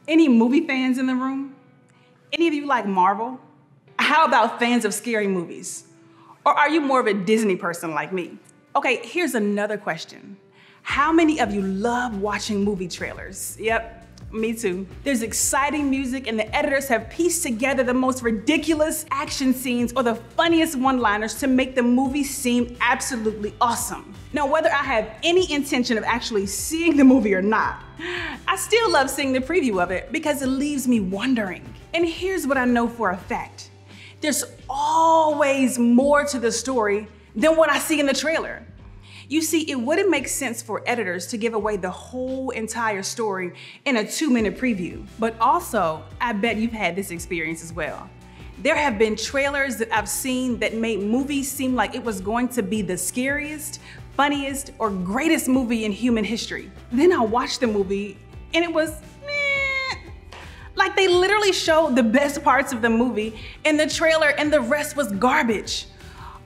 Any movie fans in the room? Any of you like Marvel? How about fans of scary movies? Or are you more of a Disney person like me? Okay, here's another question. How many of you love watching movie trailers? Yep, me too. There's exciting music and the editors have pieced together the most ridiculous action scenes or the funniest one-liners to make the movie seem absolutely awesome. Now, whether I have any intention of actually seeing the movie or not, I still love seeing the preview of it because it leaves me wondering. And here's what I know for a fact. There's always more to the story than what I see in the trailer. You see, it wouldn't make sense for editors to give away the whole entire story in a 2-minute preview. But also, I bet you've had this experience as well. There have been trailers that I've seen that made movies seem like it was going to be the scariest, funniest, or greatest movie in human history. Then I watched the movie and it was meh. Like they literally showed the best parts of the movie in the trailer and the rest was garbage.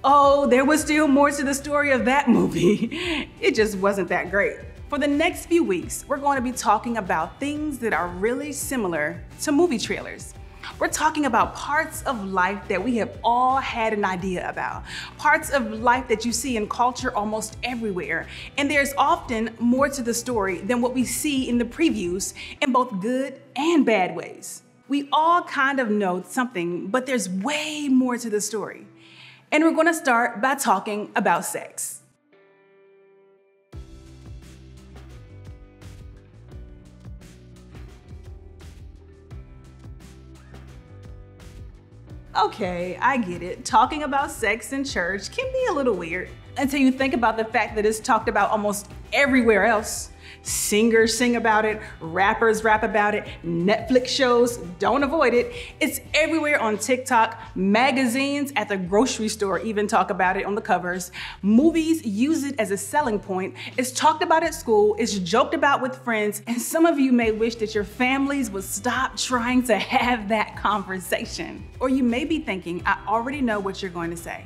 Oh, there was still more to the story of that movie. It just wasn't that great. For the next few weeks, we're going to be talking about things that are really similar to movie trailers. We're talking about parts of life that we have all had an idea about, parts of life that you see in culture almost everywhere. And there's often more to the story than what we see in the previews in both good and bad ways. We all kind of know something, but there's way more to the story. And we're going to start by talking about sex. Okay, I get it. Talking about sex in church can be a little weird until you think about the fact that it's talked about almost everywhere else. Singers sing about it, rappers rap about it, Netflix shows, don't avoid it. It's everywhere on TikTok, magazines at the grocery store even talk about it on the covers. Movies use it as a selling point. It's talked about at school, it's joked about with friends, and some of you may wish that your families would stop trying to have that conversation. Or you may be thinking, I already know what you're going to say.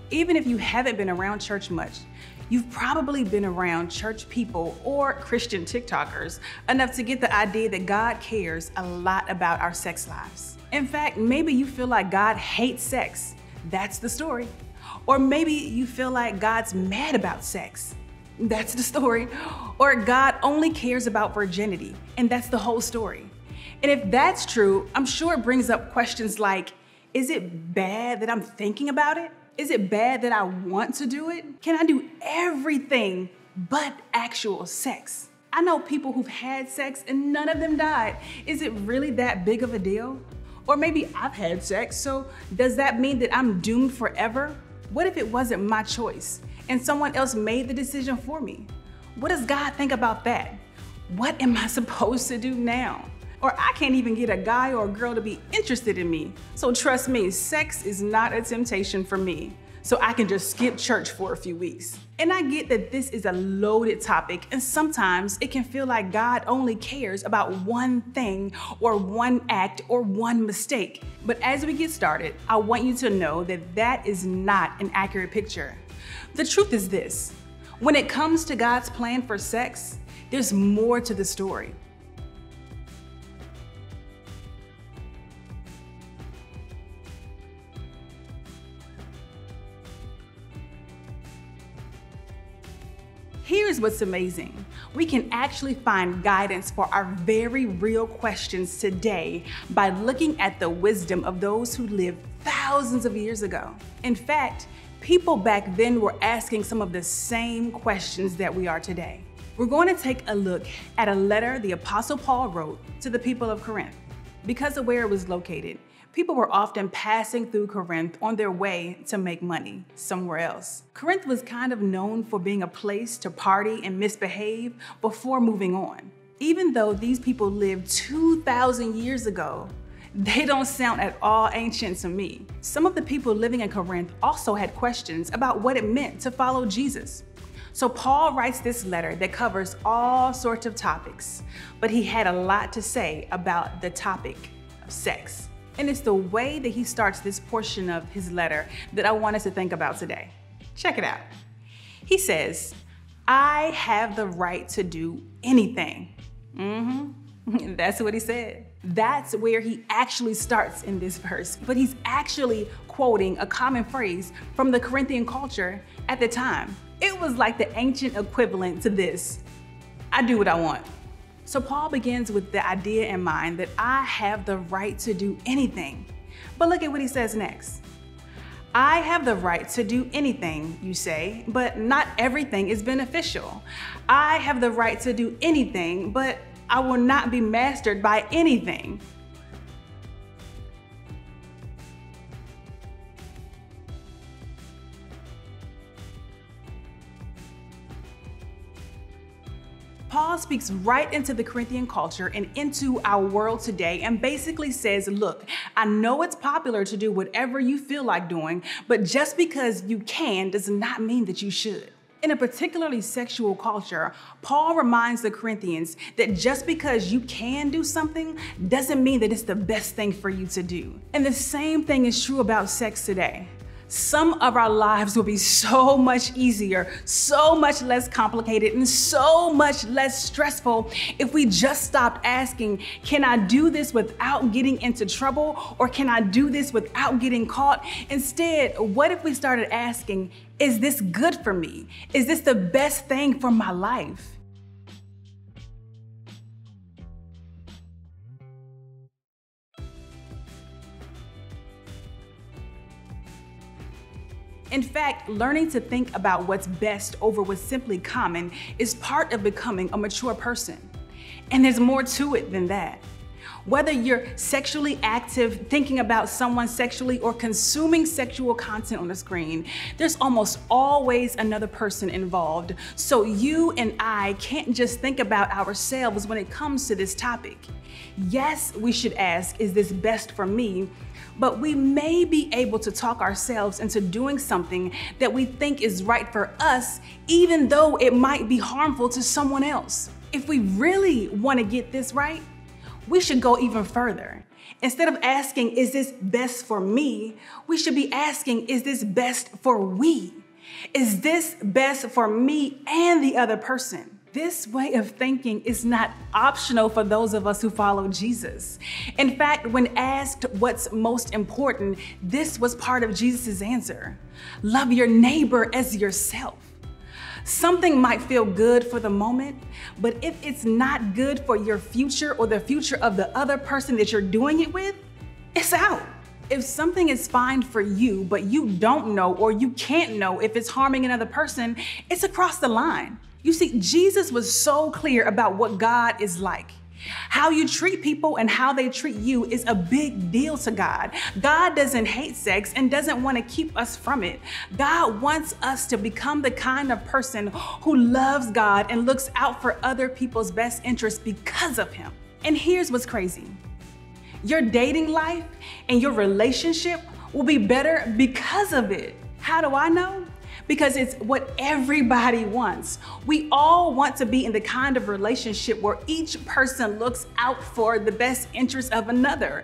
Even if you haven't been around church much, you've probably been around church people or Christian TikTokers enough to get the idea that God cares a lot about our sex lives. In fact, maybe you feel like God hates sex. That's the story. Or maybe you feel like God's mad about sex. That's the story. Or God only cares about virginity, and that's the whole story. And if that's true, I'm sure it brings up questions like, is it bad that I'm thinking about it? Is it bad that I want to do it? Can I do everything but actual sex? I know people who've had sex and none of them died. Is it really that big of a deal? Or maybe I've had sex, so does that mean that I'm doomed forever? What if it wasn't my choice and someone else made the decision for me? What does God think about that? What am I supposed to do now? Or I can't even get a guy or a girl to be interested in me. So trust me, sex is not a temptation for me. So I can just skip church for a few weeks. And I get that this is a loaded topic and sometimes it can feel like God only cares about one thing or one act or one mistake. But as we get started, I want you to know that that is not an accurate picture. The truth is this, when it comes to God's plan for sex, there's more to the story. Here's what's amazing. We can actually find guidance for our very real questions today by looking at the wisdom of those who lived thousands of years ago. In fact, people back then were asking some of the same questions that we are today. We're going to take a look at a letter the Apostle Paul wrote to the people of Corinth. Because of where it was located, people were often passing through Corinth on their way to make money somewhere else. Corinth was kind of known for being a place to party and misbehave before moving on. Even though these people lived 2,000 years ago, they don't sound at all ancient to me. Some of the people living in Corinth also had questions about what it meant to follow Jesus. So Paul writes this letter that covers all sorts of topics, but he had a lot to say about the topic of sex. And it's the way that he starts this portion of his letter that I want us to think about today. Check it out. He says, I have the right to do anything. That's what he said. That's where he actually starts in this verse. But he's actually quoting a common phrase from the Corinthian culture at the time. It was like the ancient equivalent to this: I do what I want. So Paul begins with the idea in mind that I have the right to do anything. But look at what he says next. I have the right to do anything, you say, but not everything is beneficial. I have the right to do anything, but I will not be mastered by anything. Paul speaks right into the Corinthian culture and into our world today and basically says, look, I know it's popular to do whatever you feel like doing, but just because you can does not mean that you should. In a particularly sexual culture, Paul reminds the Corinthians that just because you can do something doesn't mean that it's the best thing for you to do. And the same thing is true about sex today. Some of our lives will be so much easier, so much less complicated, and so much less stressful if we just stopped asking, can I do this without getting into trouble? Or can I do this without getting caught? Instead, what if we started asking, is this good for me? Is this the best thing for my life? In fact, learning to think about what's best over what's simply common is part of becoming a mature person. And there's more to it than that. Whether you're sexually active, thinking about someone sexually, or consuming sexual content on the screen, there's almost always another person involved. So you and I can't just think about ourselves when it comes to this topic. Yes, we should ask, is this best for me? But we may be able to talk ourselves into doing something that we think is right for us, even though it might be harmful to someone else. If we really want to get this right, we should go even further. Instead of asking, is this best for me? We should be asking, is this best for we? Is this best for me and the other person? This way of thinking is not optional for those of us who follow Jesus. In fact, when asked what's most important, this was part of Jesus' answer. Love your neighbor as yourself. Something might feel good for the moment, but if it's not good for your future or the future of the other person that you're doing it with, it's out. If something is fine for you, but you don't know or you can't know if it's harming another person, it's across the line. You see, Jesus was so clear about what God is like. How you treat people and how they treat you is a big deal to God. God doesn't hate sex and doesn't want to keep us from it. God wants us to become the kind of person who loves God and looks out for other people's best interests because of Him. And here's what's crazy. Your dating life and your relationship will be better because of it. How do I know? Because it's what everybody wants. We all want to be in the kind of relationship where each person looks out for the best interest of another.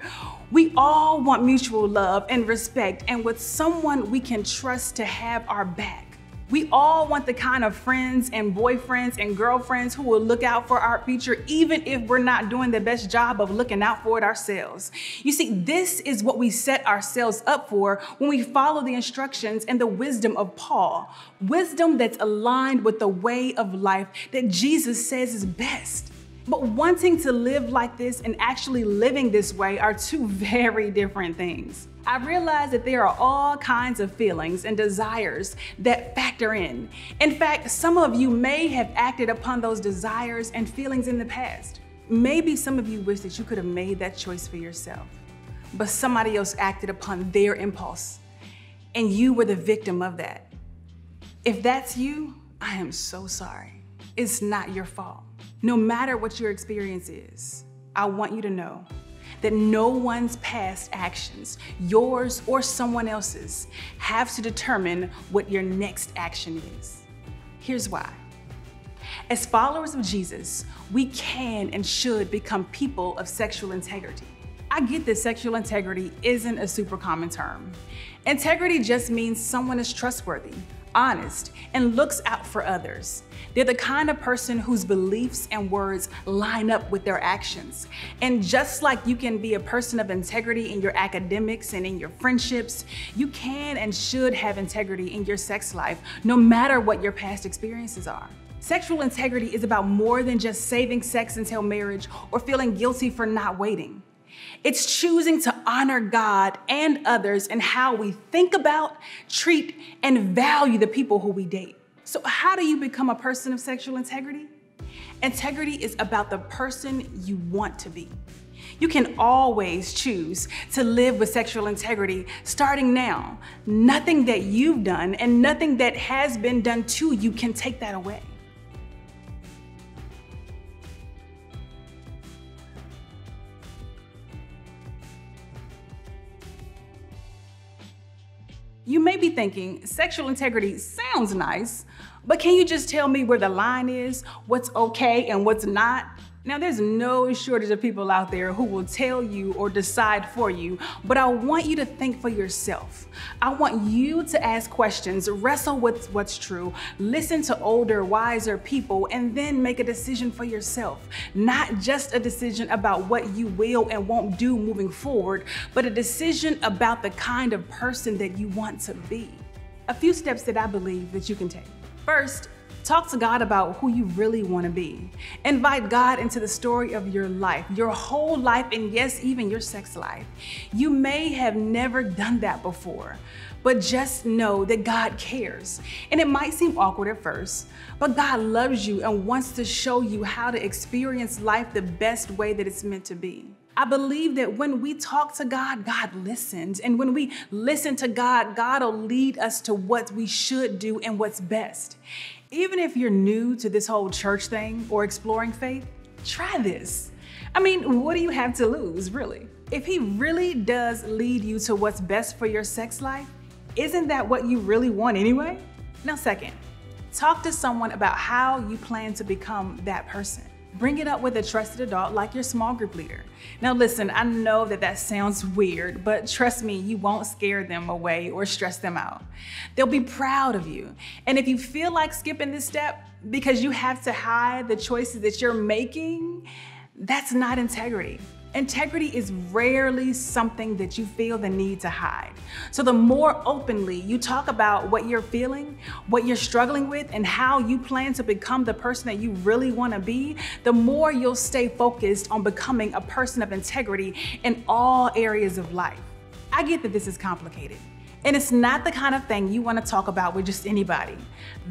We all want mutual love and respect and with someone we can trust to have our back. We all want the kind of friends and boyfriends and girlfriends who will look out for our future even if we're not doing the best job of looking out for it ourselves. You see, this is what we set ourselves up for when we follow the instructions and the wisdom of Paul. Wisdom that's aligned with the way of life that Jesus says is best. But wanting to live like this and actually living this way are two very different things. I realize that there are all kinds of feelings and desires that factor in. In fact, some of you may have acted upon those desires and feelings in the past. Maybe some of you wish that you could have made that choice for yourself. but somebody else acted upon their impulse, and you were the victim of that. If that's you, I am so sorry. It's not your fault. No matter what your experience is, I want you to know that no one's past actions, yours or someone else's, have to determine what your next action is. Here's why. As followers of Jesus, we can and should become people of sexual integrity. I get that sexual integrity isn't a super common term. Integrity just means someone is trustworthy, honest, and looks out for others. They're the kind of person whose beliefs and words line up with their actions. And just like you can be a person of integrity in your academics and in your friendships, you can and should have integrity in your sex life, no matter what your past experiences are. Sexual integrity is about more than just saving sex until marriage or feeling guilty for not waiting. It's choosing to honor God and others in how we think about, treat, and value the people who we date. So how do you become a person of sexual integrity? Integrity is about the person you want to be. You can always choose to live with sexual integrity starting now. Nothing that you've done and nothing that has been done to you can take that away. You may be thinking, sexual integrity sounds nice, but can you just tell me where the line is, what's okay and what's not? Now, there's no shortage of people out there who will tell you or decide for you, but I want you to think for yourself. I want you to ask questions, wrestle with what's true, listen to older, wiser people, and then make a decision for yourself. Not just a decision about what you will and won't do moving forward, but a decision about the kind of person that you want to be. A few steps that I believe that you can take. First, talk to God about who you really want to be. Invite God into the story of your life, your whole life, and yes, even your sex life. You may have never done that before, but just know that God cares. And it might seem awkward at first, but God loves you and wants to show you how to experience life the best way that it's meant to be. I believe that when we talk to God, God listens. And when we listen to God, God will lead us to what we should do and what's best. Even if you're new to this whole church thing or exploring faith, try this. I mean, what do you have to lose, really? If He really does lead you to what's best for your sex life, isn't that what you really want anyway? Now, second, talk to someone about how you plan to become that person. Bring it up with a trusted adult like your small group leader. Now listen, I know that sounds weird, but trust me, you won't scare them away or stress them out. They'll be proud of you. And if you feel like skipping this step because you have to hide the choices that you're making, that's not integrity. Integrity is rarely something that you feel the need to hide. So the more openly you talk about what you're feeling, what you're struggling with, and how you plan to become the person that you really want to be, the more you'll stay focused on becoming a person of integrity in all areas of life. I get that this is complicated, and it's not the kind of thing you want to talk about with just anybody.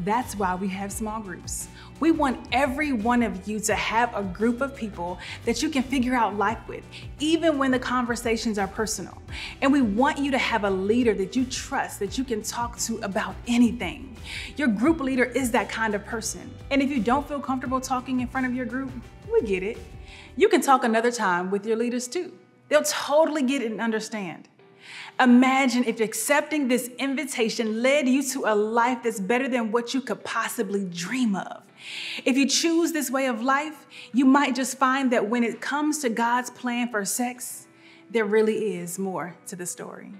That's why we have small groups. We want every one of you to have a group of people that you can figure out life with, even when the conversations are personal. And we want you to have a leader that you trust, that you can talk to about anything. Your group leader is that kind of person. And if you don't feel comfortable talking in front of your group, we get it. You can talk another time with your leaders too. They'll totally get it and understand. Imagine if accepting this invitation led you to a life that's better than what you could possibly dream of. If you choose this way of life, you might just find that when it comes to God's plan for sex, there really is more to the story.